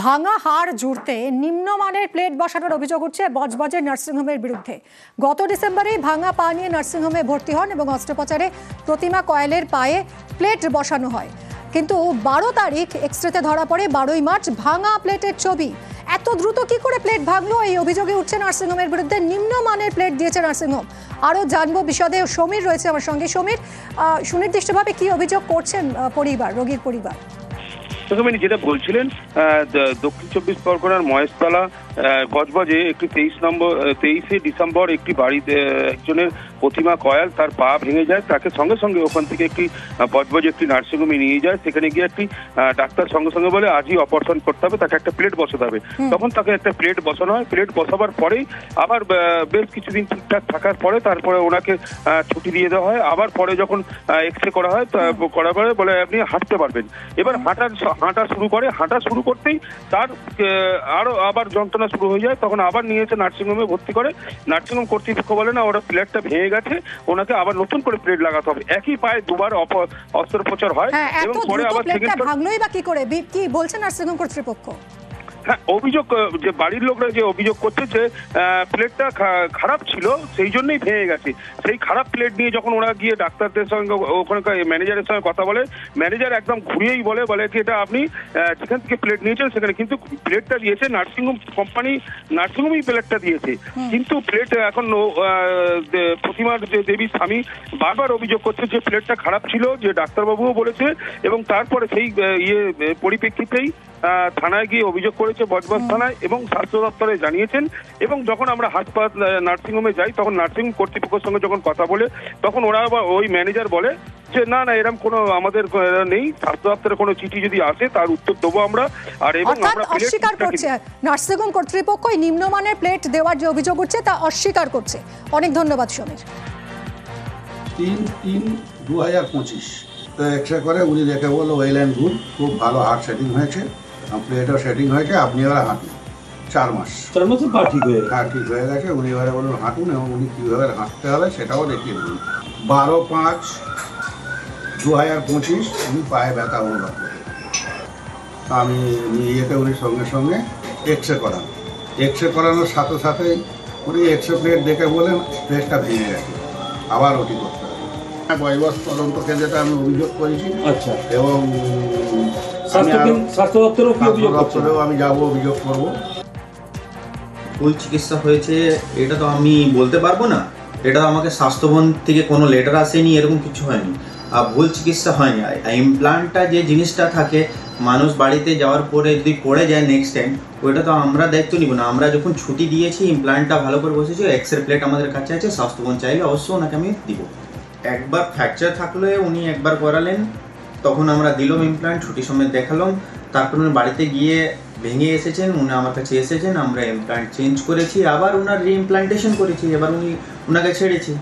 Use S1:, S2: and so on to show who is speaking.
S1: ভাঙা হাড় জুড়তে নিম্নমানের প্লেট বসানোর অভিযোগ উঠছে বজবজের নার্সিংহোমের বিরুদ্ধে। গত ডিসেম্বরেই ভাঙা পা নিয়ে নার্সিংহোমে ভর্তি হন এবং অস্ত্রোপচারে প্রতিমা কয়েলের পায়ে প্লেট বসানো হয়। কিন্তু 12 তারিখ এক্সরেতে ধরা পড়ে 12ই মার্চ ভাঙা প্লেটের ছবি। এত দ্রুত কি করে প্লেট ভাঙলো, এই অভিযোগে উঠছে নার্সিংহোমের বিরুদ্ধে। নিম্নমানের প্লেট দিয়েছে নার্সিংহোম। আরও জানবো বিশদে। সমীর রয়েছে আমার সঙ্গে। সমীর, সুনির্দিষ্টভাবে কি অভিযোগ করছেন পরিবার, রোগীর পরিবার?
S2: যেটা বলছিলেন, দক্ষিণ 24 পরগনার মহেশতলা বজবজে একটি 23শে ডিসেম্বর একটি বাড়িতে একজনের প্রতিমা কয়াল তার পা ভেঙে যায়। তাকে সঙ্গে সঙ্গে ওখান থেকে একটি বজবজে একটি নার্সিংহোমে নিয়ে যায়। সেখানে গিয়ে একটি ডাক্তার সঙ্গে সঙ্গে বলে আজই অপারেশন করতে হবে, তাকে একটা প্লেট বসাতে হবে। তখন তাকে একটা প্লেট বসানো হয়। প্লেট বসাবার পরেই আবার বেশ কিছুদিন ঠিকঠাক থাকার পরে তারপরে ওনাকে ছুটি দিয়ে দেওয়া হয়। আবার পরে যখন এক্স রে করা হয়, করার পরে বলে আপনি হাঁটতে পারবেন। এবার হাঁটা শুরু করতেই তার আবার যন্ত্রণা শুরু হয়ে যায়। তখন আবার নিয়েছে নার্সিংহোমে ভর্তি করে। নার্সিংহোম কর্তৃপক্ষ বলে না, ওরা প্লেটটা ভেঙে গেছে, ওনাকে আবার নতুন করে প্লেট লাগাতে হবে। একই পায়ে দুবার অস্ত্রোপচার হয় এবং পরে আবার
S1: ভাঙলোই বা কি করে, কি বলছে নার্সিংহোম কর্তৃপক্ষ?
S2: হ্যাঁ, অভিযোগ যে বাড়ির লোকরা যে অভিযোগ করছে যে প্লেটটা খারাপ ছিল, সেই জন্যই ভেঙে গেছে। সেই খারাপ প্লেট নিয়ে যখন ওরা গিয়ে ডাক্তারদের সঙ্গে ওখানকার ম্যানেজারের সঙ্গে কথা বলে, ম্যানেজার একদম ঘুরিয়েই বলে কি এটা আপনি যেখান থেকে প্লেট নিয়েছেন সেখানে, কিন্তু প্লেটটা দিয়েছে নার্সিংহোম কোম্পানি, নার্সিংহোমই প্লেটটা দিয়েছে। কিন্তু প্লেট এখন প্রতিমার দেবীর স্বামী বারবার অভিযোগ করছে যে প্লেটটা খারাপ ছিল, যে ডাক্তারবাবুও বলেছে। এবং তারপরে সেই পরিপ্রেক্ষিতেই থানায় গিয়ে অভিযোগ করেছে বজবজ থানায় এবং স্বাস্থ্য দপ্তরে জানিয়েছেন। এবং যখন আমরা হাসপাতাল নার্সিংহোমে যাই, তখন নার্সিং কর্তৃপক্ষের সঙ্গে যখন কথা বলে, তখন ওরা আবার ওই ম্যানেজার বলে যে না এরকম কোনো আমাদের নেই, স্বাস্থ্য দপ্তরে কোনো চিঠি যদি আসে তার উত্তর দেবো আমরা। আর এবং আমরা
S1: অস্বীকার করছে নার্সিংহোম কর্তৃপক্ষ, নিম্নমানের প্লেট দেওয়ার যে অভিযোগ উঠছে তা অস্বীকার করছে। অনেক ধন্যবাদ সমীর।
S3: 3/3/2025 তো এক্সরে করে উনি দেখে বললো ওয়েল অ্যান্ড গুড, খুব ভালো হার্ট সেটিং হয়েছে, প্লেটও সেটিং হয়েছে, আপনি এবার হাঁটুন। 4 মাস ঠিক হয়ে গেছে। উনি এবারে বলুন হাঁটুন, এবং উনি কীভাবে হাঁটতে হবে সেটাও দেখিয়ে দিন। 12/5/2025 উনি পায়ে ব্যথা অনুভব করেন। আমি নিয়ে যেতে উনি সঙ্গে সঙ্গে এক্সরে করান। এক্সরে করানোর সাথে সাথেই উনি এক্সরে প্লেট দেখে বলেন প্লেটটা ভেঙে গেছে, আবার ওটি করতে হবে। বয়স তদন্ত কেন্দ্রে আমি অভিযোগ করেছি। আচ্ছা। এবং স্বাস্থ্য দপ্তরেও আমি যাবো, অভিযোগ করবো।
S4: ভুল চিকিৎসা হয়েছে এটা তো আমি বলতে পারবো না। এটা আমাকে স্বাস্থ্যভবন থেকে কোনো লেটার আসেনি, এরকম কিছু হয়নি। আর ভুল চিকিৎসা হয়নি। ইমপ্লান্টটা যে জিনিসটা থাকে, মানুষ বাড়িতে যাওয়ার পরে যদি পড়ে যায় নেক্সট টাইম, ওইটা তো আমরা দায়িত্ব নিব না। আমরা যখন ছুটি দিয়েছি, ইমপ্লান্টটা ভালো করে বসেছি, এক্সরে প্লেট আমাদের কাছে আছে, স্বাস্থ্যভবন চাইলে অবশ্যই ওনাকে আমি দিব। একবার ফ্র্যাকচার থাকলে উনি একবার করালেন, তখন আমরা দিলাম ইমপ্লান্ট, ছুটির সময় দেখালাম। তারপর উনি বাড়িতে গিয়ে ভেঙে এসেছেন, উনি আমার কাছে এসেছেন, আমরা ইমপ্লান্ট চেঞ্জ করেছি, আবার ওনার রিইমপ্লান্টেশন করেছি, এবার ওনাকে ছেড়েছি।